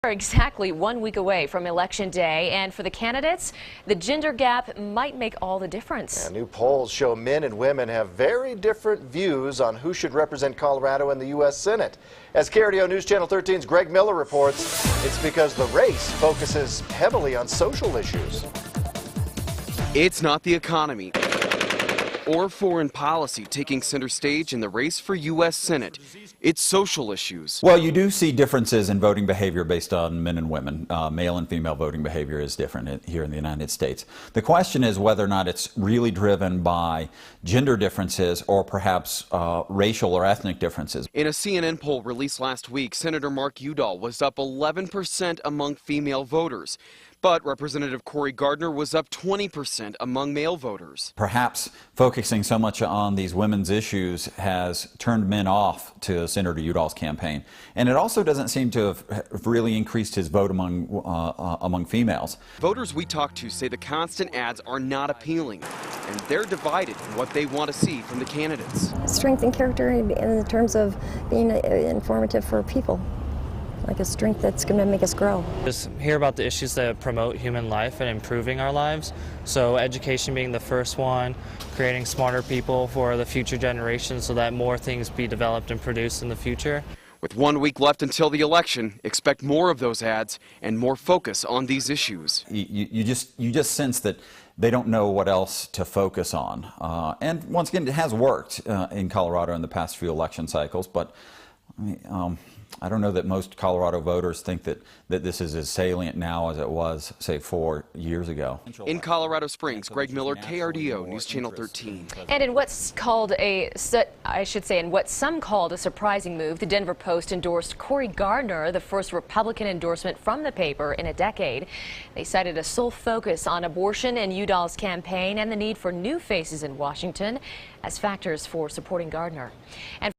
We're exactly 1 week away from Election Day, and for the candidates, the gender gap might make all the difference. New polls show men and women have very different views on who should represent Colorado in the U.S. Senate. As KRDO News Channel 13's Greg Miller reports, it's because the race focuses heavily on social issues. It's not the economy or foreign policy taking center stage in the race for U.S. Senate. It's social issues. Well, you do see differences in voting behavior based on men and women. Male and female voting behavior is different here in the United States. The question is whether or not it's really driven by gender differences or perhaps racial or ethnic differences. In a CNN poll released last week, Senator Mark Udall was up 11% among female voters. But Representative Cory Gardner was up 20% among male voters. Perhaps focusing so much on these women's issues has turned men off to Senator Udall's campaign. And it also doesn't seem to have really increased his vote among females. Voters we talked to say the constant ads are not appealing, and they're divided in what they want to see from the candidates. Strength and character in terms of being informative for people. Like a strength that's going to make us grow. Just hear about the issues that promote human life and improving our lives. So education being the first one, creating smarter people for the future generations so that more things be developed and produced in the future. With 1 week left until the election, expect more of those ads and more focus on these issues. You just sense that they don't know what else to focus on. And once again, it has worked in Colorado in the past few election cycles, but I don't know that most Colorado voters think that this is as salient now as it was, say, 4 years ago. In Colorado Springs, Greg Miller, KRDO News Channel 13. And in what's called in what some called a surprising move, the Denver Post endorsed Cory Gardner, the first Republican endorsement from the paper in a decade. They cited a sole focus on abortion in Udall's campaign and the need for new faces in Washington as factors for supporting Gardner. And